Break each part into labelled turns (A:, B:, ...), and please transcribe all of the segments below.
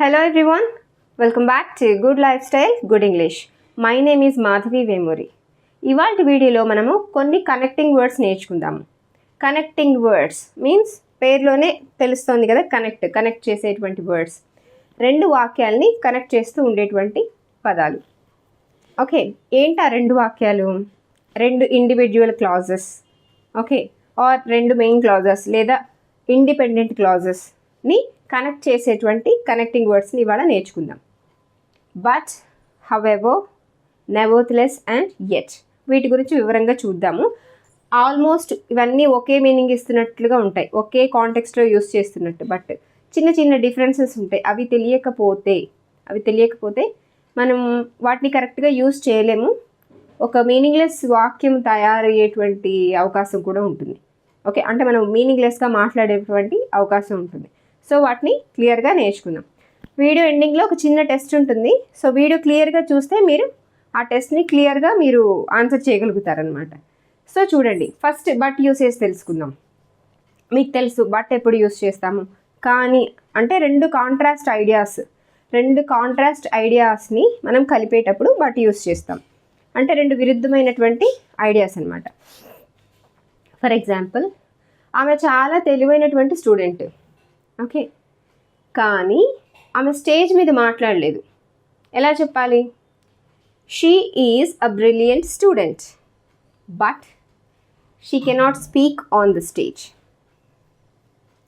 A: Hello everyone, welcome back to Good Lifestyle, Good English. My name is Madhavi Vemuri. ఇవాల్టి వీడియోలో మనము కొన్ని connecting words నేర్చుకుందాము. Connecting words means పేరులోనే తెలుస్తుంది కదా, కనెక్ట్ చేసేటువంటి వర్డ్స్. రెండు వాక్యాలని కనెక్ట్ చేస్తూ ఉండేటువంటి పదాలు. ఓకే, ఏంటా రెండు వాక్యాలు? రెండు ఇండివిజువల్ క్లాజెస్, ఓకే, ఆర్ రెండు మెయిన్ క్లాజెస్ లేదా ఇండిపెండెంట్ క్లాజెస్ని కనెక్ట్ చేసేటువంటి కనెక్టింగ్ వర్డ్స్ని ఇవాళ నేర్చుకుందాం. బట్, హవెవర్, నెవర్త్లెస్ అండ్ యెట్, వీటి గురించి వివరంగా చూద్దాము. ఆల్మోస్ట్ ఇవన్నీ ఒకే మీనింగ్ ఇస్తున్నట్లుగా ఉంటాయి, ఒకే కాంటెక్స్ట్లో యూస్ చేస్తున్నట్టు. బట్ చిన్న చిన్న డిఫరెన్సెస్ ఉంటాయి. అవి తెలియకపోతే మనం వాటిని కరెక్ట్గా యూస్ చేయలేము. ఒక మీనింగ్లెస్ వాక్యం తయారయ్యేటువంటి అవకాశం కూడా ఉంటుంది. ఓకే, అంటే మనం మీనింగ్లెస్గా మాట్లాడేటువంటి అవకాశం ఉంటుంది. సో వాటిని క్లియర్గా నేర్చుకుందాం. వీడియో ఎండింగ్లో ఒక చిన్న టెస్ట్ ఉంటుంది. సో వీడియో క్లియర్గా చూస్తే మీరు ఆ టెస్ట్ని క్లియర్గా మీరు ఆన్సర్ చేయగలుగుతారనమాట. సో చూడండి, ఫస్ట్ బట్ యూసేజ్ తెలుసుకుందాం. మీకు తెలుసు బట్ ఎప్పుడు యూస్ చేస్తాము, కానీ అంటే రెండు కాంట్రాస్ట్ ఐడియాస్ని మనం కలిపేటప్పుడు బట్ యూస్ చేస్తాం. అంటే రెండు విరుద్ధమైనటువంటి ఐడియాస్ అనమాట. ఫర్ ఎగ్జాంపుల్, ఆమె చాలా తెలివైనటువంటి స్టూడెంట్, ఓకే, కానీ ఆమె స్టేజ్ మీద మాట్లాడలేదు. ఎలా చెప్పాలి? She is a brilliant student but she cannot speak on the stage.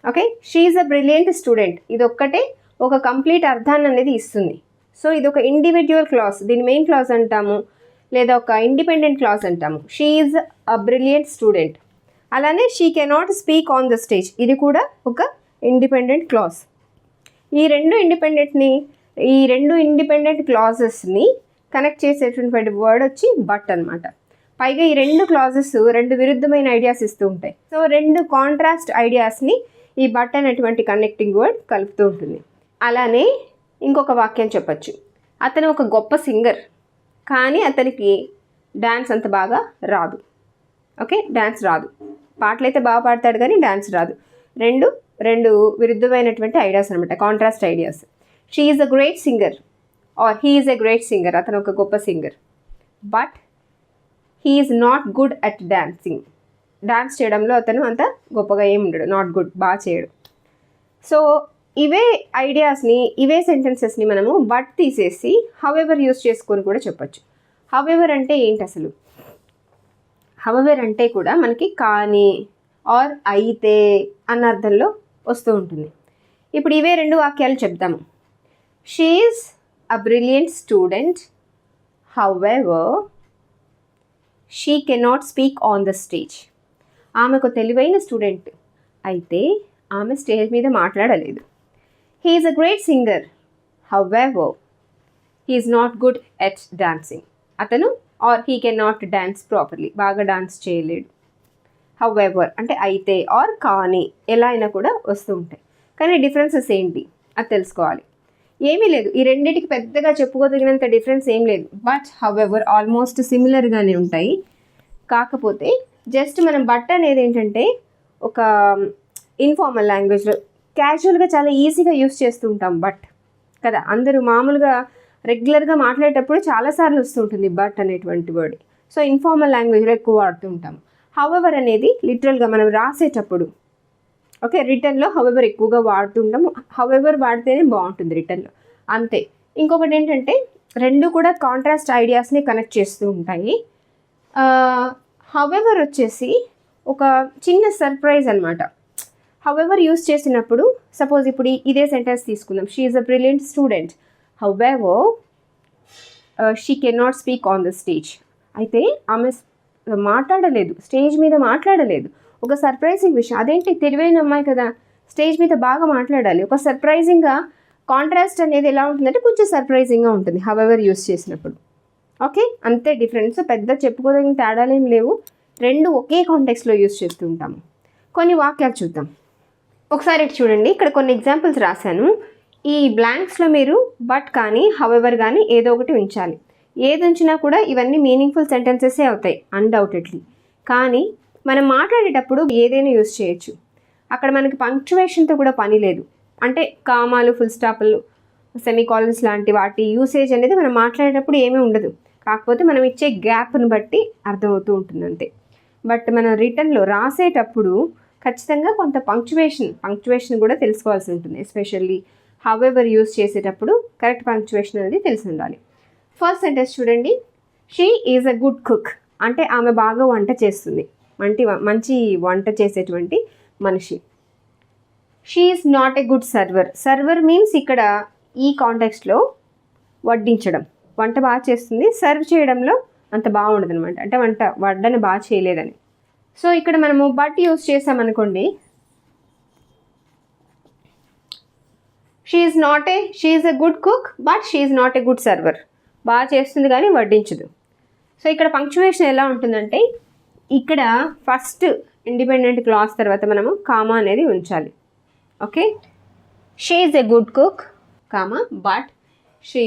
A: Okay, she is a brilliant student, ఇది ఒక్కటే ఒక కంప్లీట్ అర్థాన్ని అనేది ఇస్తుంది. సో ఇది ఒక ఇండివిజువల్ క్లాజ్, దీని మెయిన్ క్లాజ్ అంటాము లేదా ఒక ఇండిపెండెంట్ క్లాజ్ అంటాము. She is a brilliant student. అలానే she cannot speak on the stage, ఇది కూడా ఒక ఇండిపెండెంట్ క్లాజ్. ఈ రెండు ఇండిపెండెంట్ క్లాజెస్ని కనెక్ట్ చేసేటువంటి వర్డ్ వచ్చి బట్ అనమాట. పైగా ఈ రెండు క్లాజెస్ రెండు విరుద్ధమైన ఐడియాస్ ఇస్తూ ఉంటాయి. సో రెండు కాంట్రాస్ట్ ఐడియాస్ని ఈ బట్ అనేటువంటి కనెక్టింగ్ వర్డ్ కలుపుతూ ఉంటుంది. అలానే ఇంకొక వాక్యం చెప్పచ్చు. అతను ఒక గొప్ప సింగర్, కానీ అతనికి డ్యాన్స్ అంత బాగా రాదు. ఓకే, డ్యాన్స్ రాదు. పాటలు అయితే బాగా పాడతాడు కానీ డ్యాన్స్ రాదు. రెండు విరుద్ధమైనటువంటి ఐడియాస్ అనమాట, contrast ideas. She is a great singer or he is a great singer, అతను ఒక గొప్ప singer, but he is not good at dancing. Dance చేయడంలో అతను అంత గొప్పగా ఏమి ఉండడు, నాట్ గుడ్, బాగా చేయడు. సో ఇవే ఐడియాస్ని, ఇవే సెంటెన్సెస్ని మనము బట్ తీసేసి హవెవర్ యూస్ చేసుకొని కూడా చెప్పచ్చు. హవెవర్ అంటే ఏంటి అసలు? హవెవర్ అంటే కూడా మనకి కానీ ఆర్ అయితే అన్న అర్థంలో వస్తూ ఉంటుంది. ఇప్పుడు ఇవే రెండు వాక్యాలు చెప్తాము. She is a brilliant student, however she cannot speak on the stage. ఆమె ఒక తెలివైన స్టూడెంట్, అయితే ఆమె స్టేజ్ మీద మాట్లాడలేదు. He is a great singer, however he is not good at dancing. అతను or he can not dance properly, బాగా dance చేయలేడు. హవెవర్ అంటే అయితే ఆర్ కానీ, ఎలా అయినా కూడా వస్తూ ఉంటాయి. కానీ డిఫరెన్సెస్ ఏంటి అది తెలుసుకోవాలి. ఏమీ లేదు, ఈ రెండింటికి పెద్దగా చెప్పుకోదగినంత డిఫరెన్స్ ఏం లేదు. బట్ హవెవర్ ఆల్మోస్ట్ సిమిలర్గానే ఉంటాయి. కాకపోతే జస్ట్ మనం బట్ అనేది ఏంటంటే ఒక ఇన్ఫార్మల్ లాంగ్వేజ్లో క్యాజువల్గా చాలా ఈజీగా యూస్ చేస్తూ ఉంటాం బట్ కదా. అందరూ మామూలుగా రెగ్యులర్గా మాట్లాడేటప్పుడు చాలాసార్లు వస్తుంటుంది బట్ అనేటువంటి వర్డ్. సో ఇన్ఫార్మల్ లాంగ్వేజ్లో ఎక్కువ వాడుతూ ఉంటాం. హవెవర్ అనేది లిటరల్గా మనం రాసేటప్పుడు, ఓకే, రిటర్న్లో హవెవర్ ఎక్కువగా వాడుతుంటాము. హవెవర్ వాడితేనే బాగుంటుంది రిటర్న్లో, అంతే. ఇంకొకటి ఏంటంటే రెండు కూడా కాంట్రాస్ట్ ఐడియాస్ని కనెక్ట్ చేస్తూ ఉంటాయి. హవెవర్ వచ్చేసి ఒక చిన్న సర్ప్రైజ్ అనమాట. హవెవర్ యూస్ చేసినప్పుడు సపోజ్ ఇప్పుడు ఇదే సెంటెన్స్ తీసుకుందాం. She is a brilliant student, however she cannot speak on the stage. అయితే ఆమె మాట్లాడలేదు, స్టేజ్ మీద మాట్లాడలేదు. ఒక సర్ప్రైజింగ్ విషయం. అదేంటి, తెలివైన అమ్మాయి కదా, స్టేజ్ మీద బాగా మాట్లాడాలి. ఒక సర్ప్రైజింగ్గా కాంట్రాస్ట్ అనేది ఎలా ఉంటుందంటే కొంచెం సర్ప్రైజింగ్గా ఉంటుంది హవెవర్ యూస్ చేసినప్పుడు. ఓకే, అంతే డిఫరెన్స్, పెద్ద చెప్పుకోదగిన తేడాలేం లేవు. రెండు ఒకే కాంటెక్స్లో యూస్ చేస్తూ ఉంటాము. కొన్ని వాక్యాలు చూద్దాం. ఒకసారి ఇటు చూడండి, ఇక్కడ కొన్ని ఎగ్జాంపుల్స్ రాశాను. ఈ బ్లాంక్స్లో మీరు బట్ కానీ హవెవర్ కానీ ఏదో ఒకటి ఉంచాలి. ఏది ఉంచినా కూడా ఇవన్నీ మీనింగ్ఫుల్ సెంటెన్సెసే అవుతాయి అన్డౌటెడ్లీ. కానీ మనం మాట్లాడేటప్పుడు ఏదైనా యూస్ చేయొచ్చు. అక్కడ మనకి పంక్చువేషన్తో కూడా పని లేదు. అంటే కామాలు, ఫుల్ స్టాప్లు సెమీకాలన్స్ లాంటి వాటి యూసేజ్ అనేది మనం మాట్లాడేటప్పుడు ఏమీ ఉండదు, కాకపోతే మనం ఇచ్చే గ్యాప్ని బట్టి అర్థమవుతూ ఉంటుంది అంతే. బట్ మనం రిటర్న్లో రాసేటప్పుడు ఖచ్చితంగా కొంత పంక్చువేషన్ కూడా తెలుసుకోవాల్సి ఉంటుంది. ఎస్పెషల్లీ హౌఎవర్ యూస్ చేసేటప్పుడు కరెక్ట్ పంక్చువేషన్ అనేది తెలిసి ఉండాలి. ఫస్ట్ సెంటెన్స్ చూడండి, she is a good cook అంటే ఆమె బాగా వంట చేస్తుంది, మంచి వంట చేసేటువంటి మనిషి. She is not a good server. Server means ఇక్కడ ఈ కాంటెక్స్ట్లో వడ్డించడం, వంట బాగా చేస్తుంది, సర్వ్ చేయడంలో అంత బాగుండదు అనమాట, అంటే వడ్డని బాగా చేయలేదని. సో ఇక్కడ మనము బట్ యూస్ చేసామనుకోండి, she is a good cook but she is not a good server. బాగా చేస్తుంది కానీ వడ్డించదు. సో ఇక్కడ పంక్చువేషన్ ఎలా ఉంటుందంటే, ఇక్కడ ఫస్ట్ ఇండిపెండెంట్ క్లాస్ తర్వాత మనము కామా అనేది ఉంచాలి. Okay, she is a good cook comma but she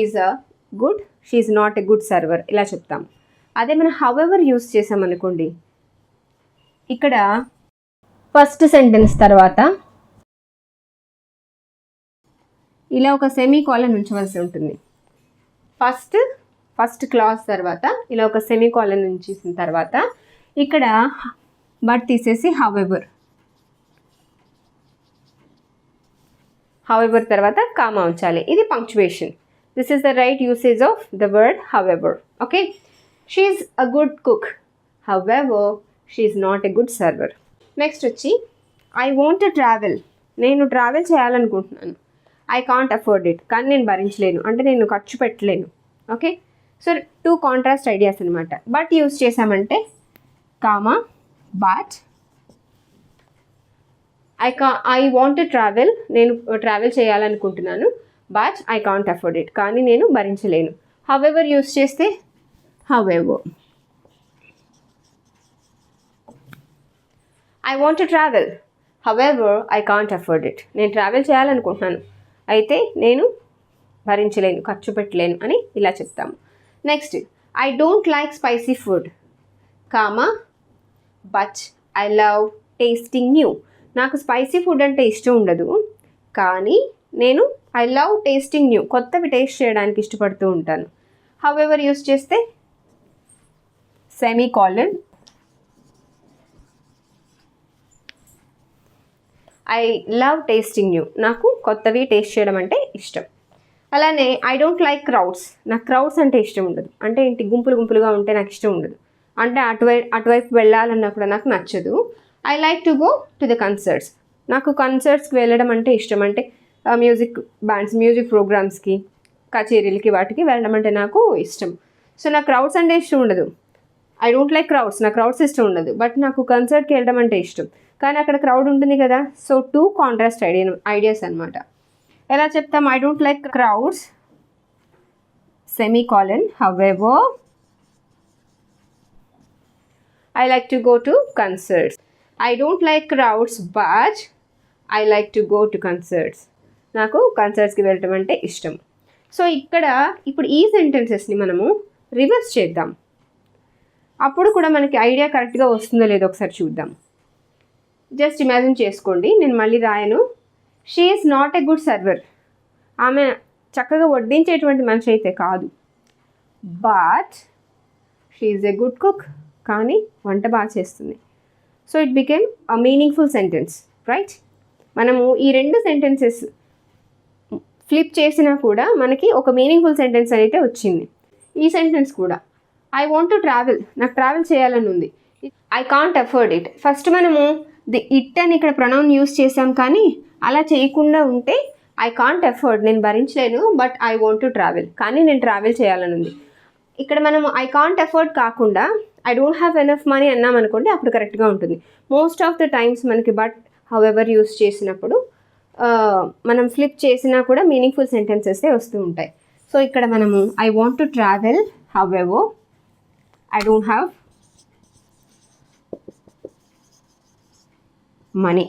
A: is not a good server ఇలా చెప్తాము. అదే మనం హౌఎవర్ యూస్ చేసామనుకోండి, ఇక్కడ ఫస్ట్ సెంటెన్స్ తర్వాత ఇలా ఒక సెమీకాలన్ ఉంచవలసి ఉంటుంది. ఫస్ట్ క్లాస్ తర్వాత ఇలా ఒక సెమీకాలన్ ఉంచేసిన తర్వాత ఇక్కడ బట్ తీసేసి హౌఎవర్ తర్వాత కామా ఉంచాలి. ఇది punctuation. This is the right usage of the word however. Okay, she is a good cook however she is not a good server. Next వచ్చి ఐ వాంట్ టు ట్రావెల్. నేను travel చేయాలనుకుంటున్నాను. I can't afford it, కానీ నేను భరించలేను అంటే నేను ఖర్చు పెట్టలేను. Okay, so 2 contrast ideas అనమాట. బట్ యూస్ చేసామంటే comma but I want to travel, నేను ట్రావెల్ చేయాలనుకుంటున్నాను, but I can't afford it, కానీ నేను భరించలేను. హౌఎవర్ యూస్ చేస్తే however. I want to travel however I can't afford it. నేను ట్రావెల్ చేయాలనుకుంటున్నాను, అయితే నేను భరించలేను, ఖర్చు పెట్టలేను అని ఇలా చెప్తాము. Next, I don't like spicy food comma but I love tasting new. నాకు స్పైసీ ఫుడ్ అంటే ఇష్టం ఉండదు, కానీ నేను ఐ లవ్ టేస్టింగ్ న్యూ, కొత్తవి టేస్ట్ చేయడానికి ఇష్టపడుతూ ఉంటాను. హౌఎవర్ యూస్ చేస్తే semicolon I love tasting new, నాకు కొత్తవి టేస్ట్ చేయడం అంటే ఇష్టం. అలానే ఐ డోంట్ లైక్ క్రౌడ్స్. నాకు క్రౌడ్స్ అంటే ఇష్టం ఉండదు, అంటే ఏంటి గుంపులుగా ఉంటే నాకు ఇష్టం ఉండదు, అంటే అటువైపు వెళ్ళాలన్నా కూడా నాకు నచ్చదు. I like to go to the concerts. నాకు కన్సర్ట్స్కి వెళ్ళడం అంటే ఇష్టం, అంటే మ్యూజిక్ ప్రోగ్రామ్స్కి, కచేరీలకి, వాటికి వెళ్ళడం అంటే నాకు ఇష్టం. సో నాకు క్రౌడ్స్ అంటే ఇష్టం ఉండదు. ఐ డోంట్ లైక్ క్రౌడ్స్, నాకు క్రౌడ్స్ ఇష్టం ఉండదు, బట్ నాకు కన్సర్ట్కి వెళ్ళడం అంటే ఇష్టం, కానీ అక్కడ క్రౌడ్ ఉంటుంది కదా. సో 2 కాంట్రాస్ట్ ఐడియాస్ అనమాట. ఎలా చెప్తాం? I don't like crowds semicolon however I like to go to concerts. I don't like crowds but I like to go to concerts. నాకు కన్సర్ట్స్కి వెళ్ళటం అంటే ఇష్టం. సో ఇప్పుడు ఈ సెంటెన్సెస్ని మనము రివర్స్ చేద్దాం, అప్పుడు కూడా మనకి ఐడియా కరెక్ట్గా వస్తుందో లేదో ఒకసారి చూద్దాం. జస్ట్ ఇమాజిన్ చేసుకోండి, నేను మళ్ళీ రాయను. She is not a good server. ఆమె చక్కగా వడ్డించేటువంటి మనిషి అయితే కాదు. But she is a good cook, కానీ వంట బాగా చేస్తుంది. So it became a meaningful sentence, right? మనము ఈ 2 సెంటెన్సెస్ ఫ్లిప్ చేసినా కూడా మనకి ఒక మీనింగ్ఫుల్ సెంటెన్స్ అయితే వచ్చింది. ఈ సెంటెన్స్ కూడా ఐ వాంట్ టు ట్రావెల్, నాకు ట్రావెల్ చేయాలని ఉంది. I can't afford it. First మనము ఇట్ అని ఇక్కడ ప్రొనౌన్ యూస్ చేసాం, కానీ అలా చేయకుండా ఉంటే ఐ కాంట్ అఫోర్డ్, నేను భరించలేను, but I want to travel, కానీ నేను ట్రావెల్ చేయాలని ఉంది. ఇక్కడ మనం ఐ కాంట్ అఫోర్డ్ కాకుండా I don't have enough money అన్నాం అనుకోండి, అప్పుడు కరెక్ట్గా ఉంటుంది. మోస్ట్ ఆఫ్ ద టైమ్స్ మనకి బట్ హౌఎవర్ యూస్ చేసినప్పుడు మనం ఫ్లిప్ చేసినా కూడా మీనింగ్ఫుల్ సెంటెన్సెస్ వస్తూ ఉంటాయి. సో ఇక్కడ మనము I want to travel however I don't have money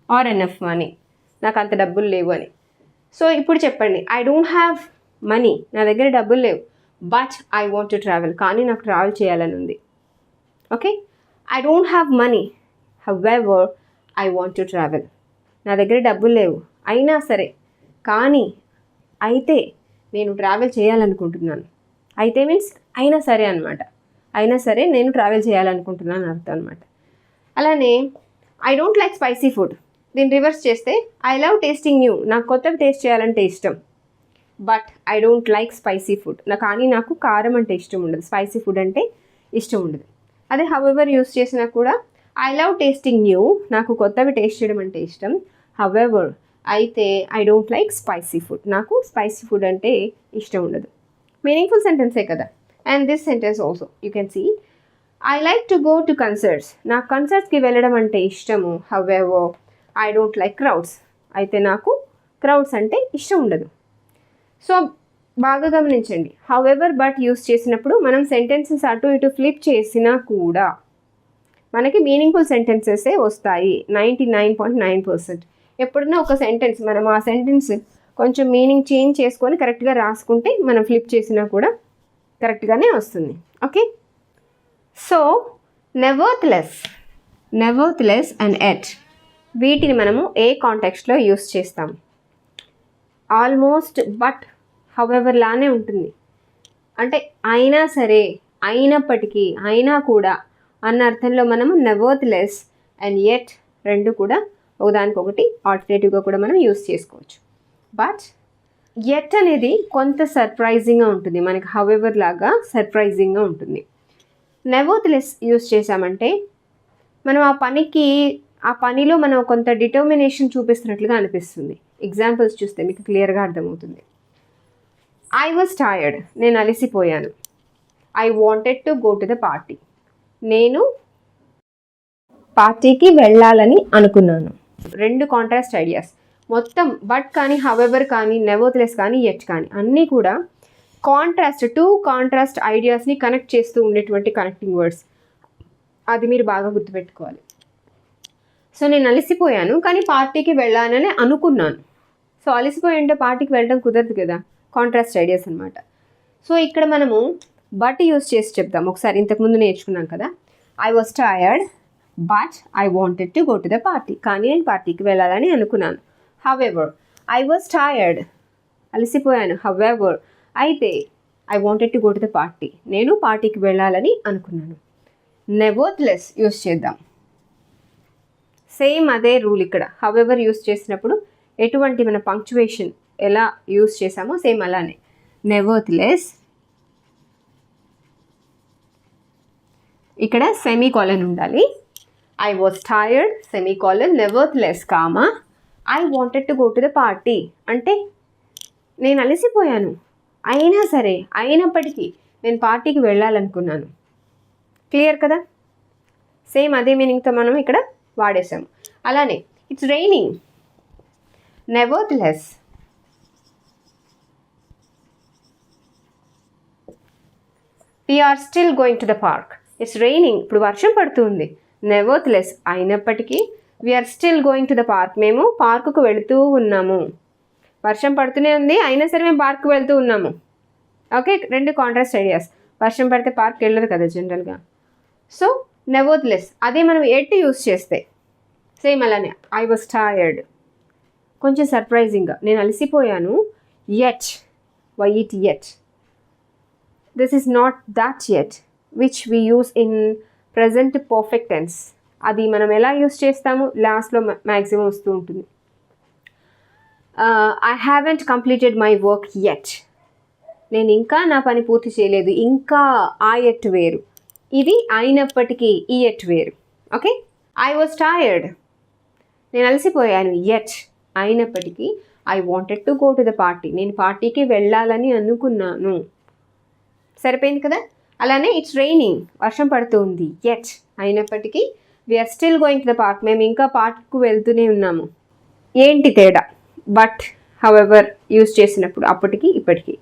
A: are enough money, నాకు అంత డబ్బులు లేవు అని. సో ఇప్పుడు చెప్పండి, ఐ డోంట్ హ్యావ్ మనీ, నా దగ్గర డబ్బులు లేవు, but I want to travel, కానీ నాకు ట్రావెల్ చేయాలని ఉంది. Okay, I don't have money however I want to travel. నా దగ్గర డబ్బులు లేవు, అయినా సరే కానీ అయితే నేను ట్రావెల్ చేయాలనుకుంటున్నాను. అయితే మీన్స్ అయినా సరే అనమాట. అయినా సరే నేను ట్రావెల్ చేయాలనుకుంటున్నాను అర్థం అనమాట. అలానే I don't like spicy food. దీన్ని రివర్స్ చేస్తే ఐ లవ్ టేస్టింగ్ న్యూ. నాకు కొత్తవి టేస్ట్ చేయాలంటే ఇష్టం. But I don't like spicy food. కానీ నాకు కారం అంటే ఇష్టం ఉండదు, స్పైసీ ఫుడ్ అంటే ఇష్టం ఉండదు. అదే హౌఎవర్ యూస్ చేసినా కూడా ఐ లవ్ టేస్టింగ్ న్యూ. నాకు కొత్తవి టేస్ట్ చేయడం అంటే ఇష్టం. హౌఎవర్ అయితే I don't like spicy food. నాకు స్పైసీ ఫుడ్ అంటే ఇష్టం ఉండదు. మీనింగ్ఫుల్ సెంటెన్సే కదా. And this sentence also you can see I like to go to concerts. నాకు కన్సర్ట్స్కి వెళ్ళడం అంటే ఇష్టము. However I don't like crowds. అయితే నాకు క్రౌడ్స్ అంటే ఇష్టం ఉండదు. సో బాగా గమనించండి, హౌఎవర్ బట్ యూస్ చేసినప్పుడు మనం సెంటెన్సెస్ అటు ఇటు ఫ్లిప్ చేసినా కూడా మనకి మీనింగ్ఫుల్ సెంటెన్సెసే వస్తాయి 99.9%. ఎప్పుడైనా ఒక సెంటెన్స్ మనం ఆ సెంటెన్స్ కొంచెం మీనింగ్ చేంజ్ చేసుకొని కరెక్ట్గా రాసుకుంటే మనం ఫ్లిప్ చేసినా కూడా కరెక్ట్గానే వస్తుంది. ఓకే, సో నెవర్త్లెస్ అండ్ ఎట్ వీటిని మనము ఏ కాంటెక్స్ట్లో యూస్ చేస్తాం? ఆల్మోస్ట్ బట్ హౌఎవర్ లానే ఉంటుంది. అంటే అయినా సరే, అయినప్పటికీ, అయినా కూడా అన్న అర్థంలో మనము నెవర్త్లెస్ అండ్ ఎట్ రెండు కూడా ఒకదానికొకటి ఆల్టర్నేటివ్గా కూడా మనం యూస్ చేసుకోవచ్చు. బట్ ఎట్ అనేది కొంత సర్ప్రైజింగ్గా ఉంటుంది, మనకి హౌఎవర్ లాగా సర్ప్రైజింగ్గా ఉంటుంది. నెవర్త్లెస్ యూస్ చేసామంటే మనం ఆ పనిలో మనం కొంత డిటర్మినేషన్ చూపిస్తున్నట్లుగా అనిపిస్తుంది. ఎగ్జాంపుల్స్ చూస్తే మీకు క్లియర్గా అర్థమవుతుంది. I was tired. నేను అలసిపోయాను. I wanted to go to the party. నేను పార్టీకి వెళ్ళాలని అనుకున్నాను. రెండు కాంట్రాస్ట్ ఐడియాస్. మొత్తం బట్ కానీ, హౌఎవర్ కానీ, నెవర్త్లెస్ కానీ, ఎట్ కానీ అన్నీ కూడా టూ కాంట్రాస్ట్ ఐడియాస్ని కనెక్ట్ చేస్తూ ఉండేటువంటి కనెక్టింగ్ వర్డ్స్. అది మీరు బాగా గుర్తుపెట్టుకోవాలి. సో నేను అలసిపోయాను కానీ పార్టీకి వెళ్ళానని అనుకున్నాను. సో అలసిపోయి ఉంటే పార్టీకి వెళ్ళడం కుదరదు కదా, కాంట్రాస్ట్ ఐడియాస్ అనమాట. సో ఇక్కడ మనము బట్ యూస్ చేసి చెప్తాం. ఒకసారి ఇంతకుముందు నేర్చుకున్నాం కదా, I was tired but I wanted to go to the party. కానీ నేను పార్టీకి వెళ్ళాలని అనుకున్నాను. హౌఎవర్ ఐ వాజ్ టైర్డ్, అలసిపోయాను. హౌఎవర్ అయితే I wanted to go to the party, నేను పార్టీకి వెళ్ళాలని అనుకున్నాను. నెవర్త్లెస్ యూస్ చేద్దాం. సేమ్ అదే రూల్ ఇక్కడ. హౌఎవర్ యూస్ చేసినప్పుడు ఎటువంటి మన పంక్చువేషన్ ఎలా యూస్ చేసామో సేమ్ అలానే. నెవర్త్లెస్ ఇక్కడ సెమీకోలన్ ఉండాలి. I was tired semicolon నెవర్త్లెస్ comma I wanted to go to the party. అంటే నేను అలసిపోయాను, అయినా సరే, అయినప్పటికీ నేను పార్టీకి వెళ్ళాలనుకున్నాను. క్లియర్ కదా? సేమ్ అదే మీనింగ్తో మనం ఇక్కడ వాడేసాము. అలానే it's raining. నెవర్త్లెస్ we are still going to the park. It's raining. ఇప్పుడు వర్షం పడుతుంది. నెవర్త్లెస్ అయినప్పటికీ we are still going to the park. మేము పార్కుకు వెళుతూ ఉన్నాము. వర్షం పడుతూనే ఉంది, అయినా సరే మేము పార్క్కి వెళ్తూ ఉన్నాము. ఓకే, రెండు కాంట్రాస్ట్ ఐడియాస్. వర్షం పడితే పార్క్కి వెళ్ళరు కదా జనరల్గా. So nevertheless. అదే మనం ఎట్ యూస్ చేస్తే సేమ్ అలానే. ఐ వాజ్ టైర్డ్ కొంచెం సర్ప్రైజింగ్గా, నేను అలసిపోయాను. Yet why it yet. This is not that yet which we use in present perfect tense. అది మనం ఎలా యూస్ చేస్తాము లాస్ట్లో మ్యాక్సిమం వస్తూ ఉంటుంది. I haven't completed my work yet. నేను ఇంకా నా పని పూర్తి చేయలేదు. ఇంకా ఆ ఎట్ వేరు, ఇది అయినప్పటికీ ఈ ఎట్ వేరు. ఓకే, ఐ వాజ్ టైర్డ్ నేను అలసిపోయాను. ఎట్ అయినప్పటికీ I wanted to go to the party. నేను పార్టీకి వెళ్ళాలని అనుకున్నాను. సరిపోయింది కదా? అలానే ఇట్స్ రైనింగ్ వర్షం పడుతుంది. ఎట్ అయినప్పటికీ we're still going to the park. మేము ఇంకా పార్క్కు వెళ్తూనే ఉన్నాము. ఏంటి తేడా? బట్ హౌఎవర్ యూజ్ చేసినప్పుడు అప్పటికి ఇప్పటికి.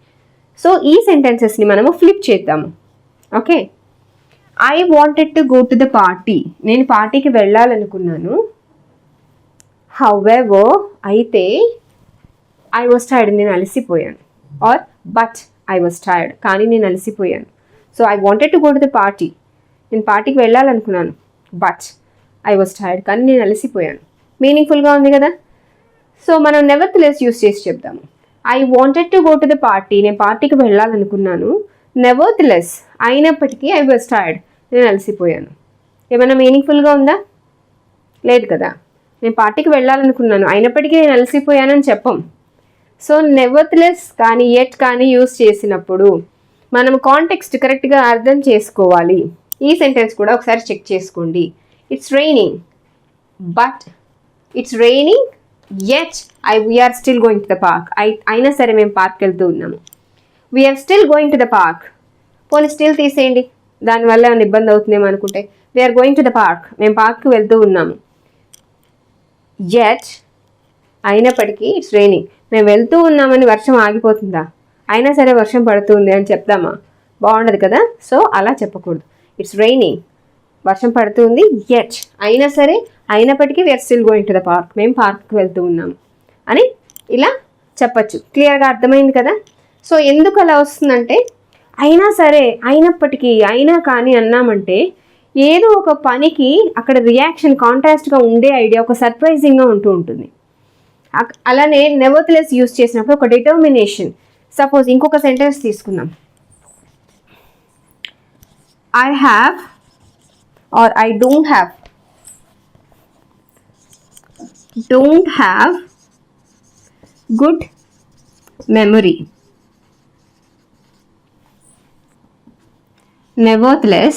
A: సో ఈ సెంటెన్సెస్ని మనము ఫ్లిప్ చేద్దాము. Okay, I wanted to go to the party. నేను పార్టీకి వెళ్ళాలనుకున్నాను. హౌఎవర్ అయితే ఐ వాజ్ టైర్డ్ నేను అలసిపోయాను. Or but I was tired కానీ నేను అలసిపోయాను. So I wanted to go to the party. నేను పార్టీకి వెళ్ళాలనుకున్నాను. బట్ ఐ వాజ్ టైర్డ్ కానీ నేను అలసిపోయాను. మీనింగ్ఫుల్గా ఉంది కదా? సో మనం నెవర్త్ యూస్ చేసి చెప్తాము. I wanted to go to the party, నేను పార్టీకి వెళ్ళాలనుకున్నాను. నెవర్త్ అయినప్పటికీ ఐ వాజ్ టైర్డ్, నేను అలసిపోయాను. ఏమైనా మీనింగ్ఫుల్గా ఉందా? లేదు కదా. నేను పార్టీకి వెళ్ళాలనుకున్నాను అయినప్పటికీ నేను అలసిపోయానని చెప్పం. సో నెవర్త్ కానీ యెట్ కానీ యూస్ చేసినప్పుడు మనం కాంటెక్స్ట్ కరెక్ట్గా అర్థం చేసుకోవాలి. ఈ సెంటెన్స్ కూడా ఒకసారి చెక్ చేసుకోండి. It's raining but it's raining yet we're still going to the park. అయినా సరే మేము పార్క్కి వెళ్తూ ఉన్నాము. We're still going to the park. పోనీ స్టిల్ తీసేయండి, దానివల్ల ఏమైనా ఇబ్బంది అవుతుందేమో అనుకుంటే we're going to the park, మేము పార్క్కి వెళ్తూ ఉన్నాము. యెట్ అయినప్పటికీ ఇట్స్ రైనింగ్, మేము వెళ్తూ ఉన్నామని వర్షం ఆగిపోతుందా? అయినా సరే వర్షం పడుతుంది అని చెప్తామా? బాగుండదు కదా. సో అలా చెప్పకూడదు. ఇట్స్ రైనింగ్, వర్షం పడుతుంది, యెట్ అయినా సరే అయినప్పటికీ we're still going to the park, మేము పార్క్కి వెళ్తూ ఉన్నాము అని ఇలా చెప్పచ్చు. క్లియర్గా అర్థమైంది కదా. సో ఎందుకు అలా వస్తుందంటే అయినా సరే అయినప్పటికీ అయినా కానీ అన్నామంటే ఏదో ఒక పనికి అక్కడ రియాక్షన్ కాంట్రాస్ట్గా ఉండే ఐడియా ఒక సర్ప్రైజింగ్గా ఉంటూ ఉంటుంది. అలానే నెవర్త్ యూస్ చేసినప్పుడు ఒక డిటర్మినేషన్. సపోజ్ ఇంకొక సెంటెన్స్ తీసుకుందాం. I have or I don't have good memory. Nevertheless,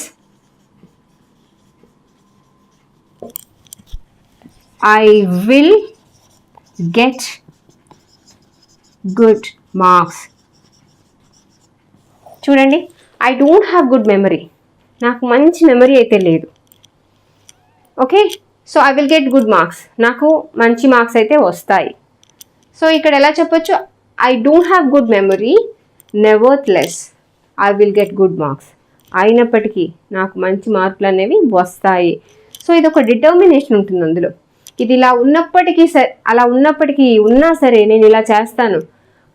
A: I will get good marks. చూడండి, I don't have good memory, నాకు మంచి మెమరీ అయితే లేదు. Okay, so I will get good marks, నాకు మంచి మార్క్స్ అయితే వస్తాయి. సో ఇక్కడ ఎలా చెప్పొచ్చు? I don't have good memory, nevertheless I will get good marks. అయినప్పటికీ నాకు మంచి మార్కులు అనేవి వస్తాయి. సో ఇది ఒక డిటర్మినేషన్ ఉంటుంది అందులో. ఇది ఇలా ఉన్నప్పటికీ అలా ఉన్నప్పటికీ ఉన్నా సరే నేను ఇలా చేస్తాను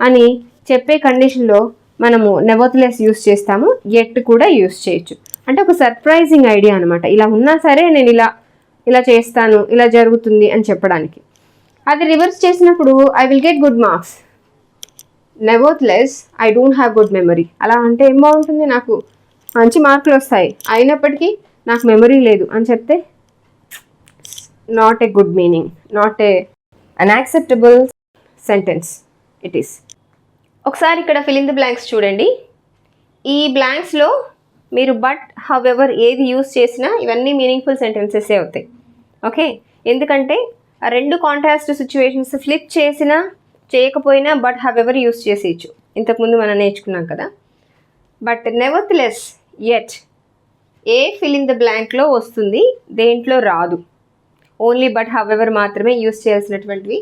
A: అని చెప్పే కండిషన్లో మనము నెవర్త్లెస్ యూస్ చేస్తాము. యెట్ కూడా యూస్ చేయొచ్చు. అంటే ఒక సర్ప్రైజింగ్ ఐడియా అనమాట. ఇలా ఉన్నా సరే నేను ఇలా చేస్తాను, ఇలా జరుగుతుంది అని చెప్పడానికి. అది రివర్స్ చేసినప్పుడు I will get good marks, నెవర్త్లెస్ I don't have good memory. అలా అంటే ఏం బాగుంటుంది? నాకు మంచి మార్కులు వస్తాయి అయినప్పటికీ నాకు మెమరీ లేదు అని చెప్తే not a good meaning, not a unacceptable sentence it is. ఒకసారి ఇక్కడ ఫిల్ ఇన్ ది బ్లాంక్స్ చూడండి. ఈ బ్లాంక్స్లో మీరు బట్, హౌఎవర్ ఏది యూస్ చేసినా ఇవన్నీ మీనింగ్ఫుల్ సెంటెన్సెసే అవుతాయి. ఓకే, ఎందుకంటే ఆ రెండు కాంట్రాస్ట్ సిచ్యువేషన్స్ ఫ్లిప్ చేసినా చేయకపోయినా బట్ హౌఎవర్ యూస్ చేసేయచ్చు. ఇంతకుముందు మనం నేర్చుకున్నాం కదా. బట్ నెవర్త్లెస్, యెట్ ఏ ఫిల్ ఇన్ ద బ్లాంక్లో వస్తుంది, దేంట్లో రాదు. ఓన్లీ బట్ హౌఎవర్ మాత్రమే యూస్ చేయాల్సినటువంటివి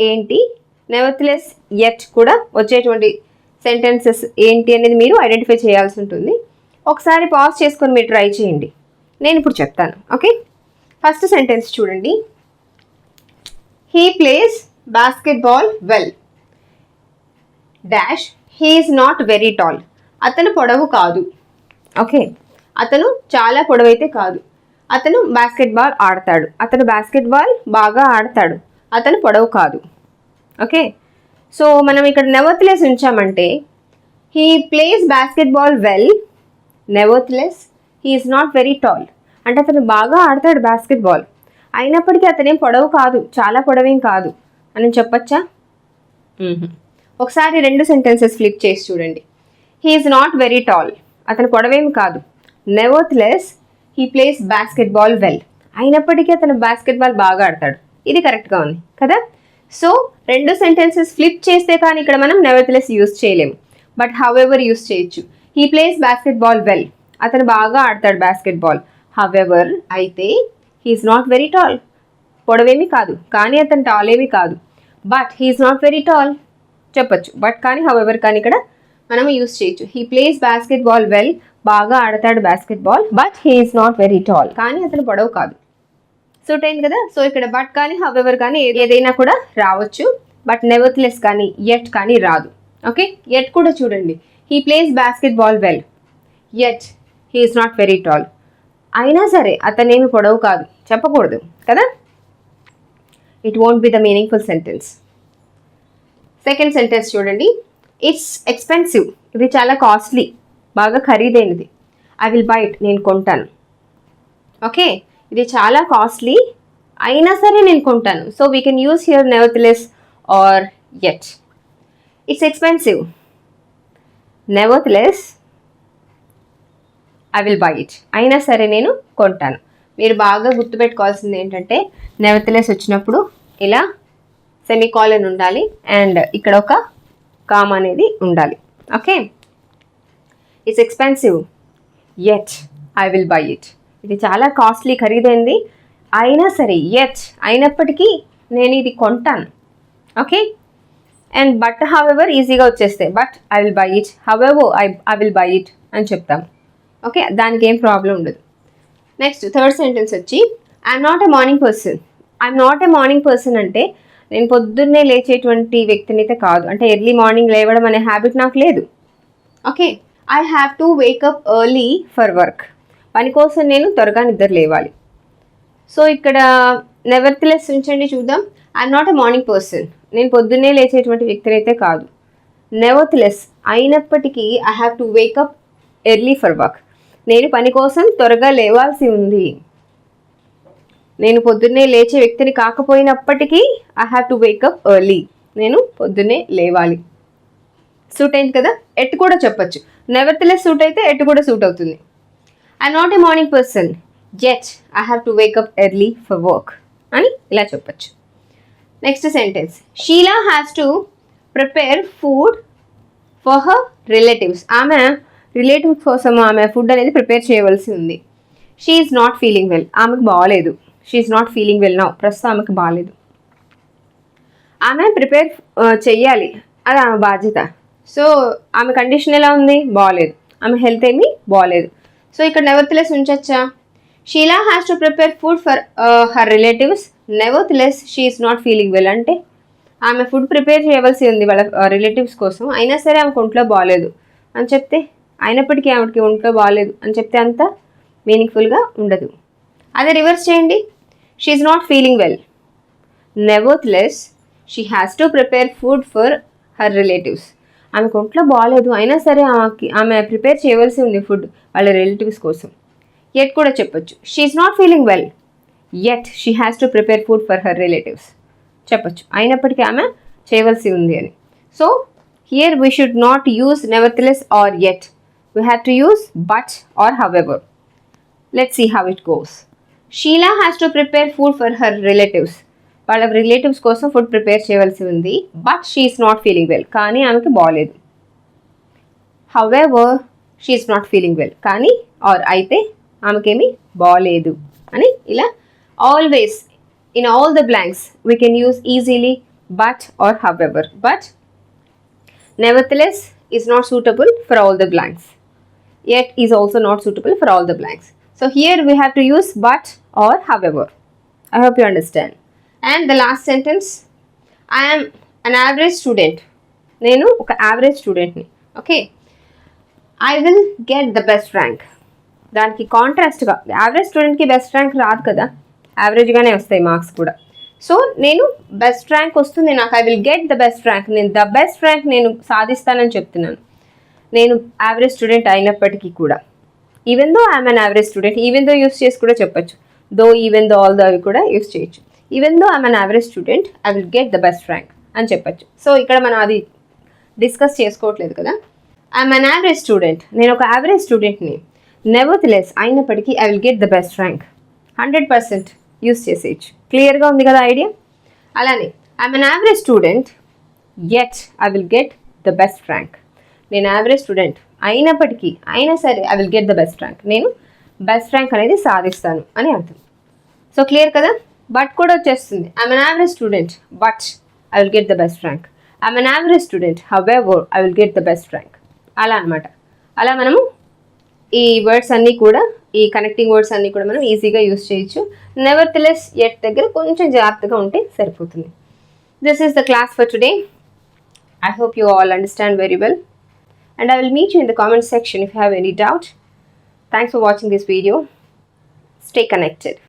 A: ఏంటి, నెవర్త్లెస్ యెట్ కూడా వచ్చేటువంటి సెంటెన్సెస్ ఏంటి అనేది మీరు ఐడెంటిఫై చేయాల్సి ఉంటుంది. ఒకసారి పాజ్ చేసుకొని మీరు ట్రై చేయండి, నేను ఇప్పుడు చెప్తాను. ఓకే, ఫస్ట్ సెంటెన్స్ చూడండి. He plays basketball well dash he is not very tall. అతను పొడవు కాదు. ఓకే, అతను చాలా పొడవైతే కాదు. అతను బాస్కెట్బాల్ ఆడతాడు. అతను బాస్కెట్బాల్ బాగా ఆడతాడు. అతను పొడవు కాదు. ఓకే, సో మనం ఇక్కడ నెవర్త్లెస్ ఉంచామంటే he plays basketball well, nevertheless he is not very tall. అంటే అతను బాగా ఆడతాడు బాస్కెట్బాల్, అయినప్పటికీ అతనేం పొడవు కాదు, చాలా పొడవేం కాదు అని చెప్పచ్చా? ఒకసారి రెండు సెంటెన్సెస్ ఫ్లిప్ చేసి చూడండి. He is not very tall, అతను పొడవేమి కాదు. నెవర్త్లెస్ హీ ప్లేస్ బాస్కెట్బాల్ వెల్, అయినప్పటికీ అతను బాస్కెట్బాల్ బాగా ఆడతాడు. ఇది కరెక్ట్గా ఉంది కదా. సో రెండు సెంటెన్సెస్ ఫ్లిప్ చేస్తే కానీ ఇక్కడ మనం నెవర్త్లెస్ యూస్ చేయలేము, బట్ హౌఎవర్ యూస్ చేయొచ్చు. హీ ప్లేస్ బాస్కెట్బాల్ వెల్, అతను బాగా ఆడతాడు బాస్కెట్బాల్. హౌఎవర్ అయితే he is not very tall, పొడవేమి కాదు కానీ అతను టాల్ ఏమి కాదు. But he is not very tall చెప్పచ్చు. బట్ కానీ హౌఎవర్ కానీ ఇక్కడ మనం యూస్ చేయొచ్చు. హీ ప్లేస్ బాస్కెట్బాల్ వెల్, బాగా ఆడతాడు basketball, but he is not very tall, కానీ అతను పొడవు కాదు. సూట్ అయింది కదా. సో ఇక్కడ బట్ కానీ హౌఎవర్ కానీ ఏదైనా కూడా రావచ్చు, బట్ నెవర్త్లెస్ కానీ యెట్ కానీ రాదు. ఓకే, యెట్ కూడా చూడండి. He plays basketball well, yet he is not very tall. అయినా సరే అతనేమి పొడవు కాదు చెప్పకూడదు కదా. It won't be the meaningful sentence. Second sentence చూడండి. It's expensive. ఇది చాలా కాస్ట్లీ, బాగా ఖరీదైనది. I will buy it. నేను కొంటాను. ఓకే, ఇది చాలా కాస్ట్లీ అయినా సరే నేను కొంటాను. So we can use here nevertheless or yet. It's expensive, nevertheless I will buy it. అయినా సరే నేను కొంటాను. మీరు బాగా గుర్తుపెట్టుకోవాల్సింది ఏంటంటే నెవర్తెలెస్ వచ్చినప్పుడు ఇలా సెమీకాలన్ ఉండాలి అండ్ ఇక్కడ ఒక కామా అనేది ఉండాలి. Okay, it's expensive yet I will buy it. ఇది చాలా కాస్ట్లీ, ఖరీదైంది, అయినా సరే యెట్ అయినప్పటికీ నేను ఇది కొంటాను. ఓకే, అండ్ బట్ హౌఎవర్ ఈజీగా వచ్చేస్తాయి. But I will buy it, however I will buy it అని చెప్తాం. ఓకే, దానికి ఏం ప్రాబ్లం ఉండదు. నెక్స్ట్ థర్డ్ సెంటెన్స్ వచ్చి I'm not a morning person. I'm not a morning person అంటే నేను పొద్దున్నే లేచేటువంటి వ్యక్తిని అయితే కాదు. అంటే ఎర్లీ మార్నింగ్ లేవడం అనే హ్యాబిట్ నాకు లేదు. Okay, I have to wake up early for work. పని కోసం నేను త్వరగా నిద్ర లేవాలి. సో ఇక్కడ నెవర్తెలెస్ ఉంచండి, చూద్దాం. I'm not a morning person, నేను పొద్దున్నే లేచేటువంటి వ్యక్తిని అయితే కాదు. నెవర్తెలెస్ అయినప్పటికీ I have to wake up early for work. నేను పని కోసం త్వరగా లేవాల్సి ఉంది. నేను పొద్దున్నే లేచే వ్యక్తిని కాకపోయినప్పటికీ I have to wake up early. నేను పొద్దున్నే లేవాలి. సూట్ అయింది కదా. ఎట్ కూడా చెప్పచ్చు. నెవర్తెలెస్ సూట్ అయితే ఎట్ కూడా సూట్ అవుతుంది. I'm not a morning person yet I have to wake up early for work అని ఇలా చెప్పచ్చు. Next sentence, Sheela has to prepare food for her relatives. ఆమె రిలేటివ్స్ కోసం ఆమె ఫుడ్ అనేది ప్రిపేర్ చేయవలసి ఉంది. She is not feeling well. ఆమెకు బాగాలేదు. She is not feeling well now. ప్రస్తుతం ఆమెకు బాగాలేదు. ఆమె ప్రిపేర్ చెయ్యాలి, అది ఆమె బాధ్యత. సో ఆమె కండిషన్ ఎలా ఉంది? బాగాలేదు. ఆమె హెల్త్ ఏమీ బాగాలేదు. సో ఇక్కడ నెవర్తెలెస్ ఉంచచ్చా? Sheela has to prepare food for her relatives, nevertheless she is not feeling well. అంటే ఆమె ఫుడ్ ప్రిపేర్ చేయవలసి ఉంది వాళ్ళ రిలేటివ్స్ కోసం, అయినా సరే ఆమెకు ఒంట్లో బాగాలేదు అని చెప్తే, అయినప్పటికీ ఆమెకి ఒంట్లో బాగాలేదు అని చెప్తే అంత మీనింగ్ఫుల్గా ఉండదు. అదే రివర్స్ చేయండి. She is not feeling well, nevertheless she has to prepare food for her relatives. ఆమెకు ఒంట్లో బాగాలేదు అయినా సరే ఆమె ప్రిపేర్ చేయవలసి ఉంది ఫుడ్ వాళ్ళ రిలేటివ్స్ కోసం. యెట్ కూడా చెప్పొచ్చు. She is not feeling well yet she has to prepare food for her relatives చెప్పొచ్చు, అయినప్పటికీ ఆమె చేయవలసి ఉంది అని. So here we should not use nevertheless or yet. We have to use but or however. Let's see how it goes. Sheila has to prepare food for her relatives. వాళ్ళ relatives కోసం food prepare చేయవలసి ఉంది. But she is not feeling well, కానీ ఆమెకి బాగాలేదు. However she is not feeling well, కానీ or అయితే ఆమెకేమి బాగాలేదు అని ఇలా always in all the blanks we can use easily but or however. But nevertheless is not suitable for all the blanks. Yet is also not suitable for all the blanks. So here we have to use but or however. I hope you understand. And the last sentence, I am an average student. Nenu oka average student ni. Okay. I will get the best rank. దానికి కాంట్రాస్ట్గా average స్టూడెంట్కి best rank రాదు కదా, యావరేజ్గానే వస్తాయి marks కూడా. So నేను best rank వస్తుంది నాకు, I will get the best rank, నేను ద బెస్ట్ ర్యాంక్ నేను సాధిస్తానని చెప్తున్నాను. నేను యావరేజ్ స్టూడెంట్ అయినప్పటికీ కూడా, even though I'm an average student, even though use చేసి కూడా చెప్పచ్చు. దో, ఈవెన్ దో, ఆల్ దో అవి కూడా యూస్ చేయొచ్చు. Even though I'm an average student I will get the best rank అని చెప్పచ్చు. సో ఇక్కడ మనం అది డిస్కస్ చేసుకోవట్లేదు కదా. ఐఎమ్ అన్ యావరేజ్ స్టూడెంట్, నేను ఒక యావరేజ్ స్టూడెంట్ని. నెవర్తెలెస్ అయినప్పటికీ I will get the best rank 100% use చేసేయచ్చు. క్లియర్గా ఉంది కదా ఐడియా. అలానే I'm an average student yet I will get the best rank. నేను యావరేజ్ స్టూడెంట్ అయినప్పటికీ, అయినా సరే I will get the best rank, నేను బెస్ట్ ర్యాంక్ అనేది సాధిస్తాను అని అర్థం. సో క్లియర్ కదా. బట్ కూడా వచ్చేస్తుంది. I'm an average student but I will get the best rank. I'm an average student however I will get the best rank. అలా అనమాట. అలా మనము ఈ వర్డ్స్ అన్నీ కూడా, ఈ కనెక్టింగ్ వర్డ్స్ అన్నీ కూడా మనం ఈజీగా యూస్ చేయొచ్చు. నెవర్తెలెస్ యెట్ దగ్గర కొంచెం జాగ్రత్తగా ఉంటే సరిపోతుంది. This is the class for today. I hope you all understand very well, and I will meet you in the comment section if you have any doubt. Thanks for watching this video. Stay connected.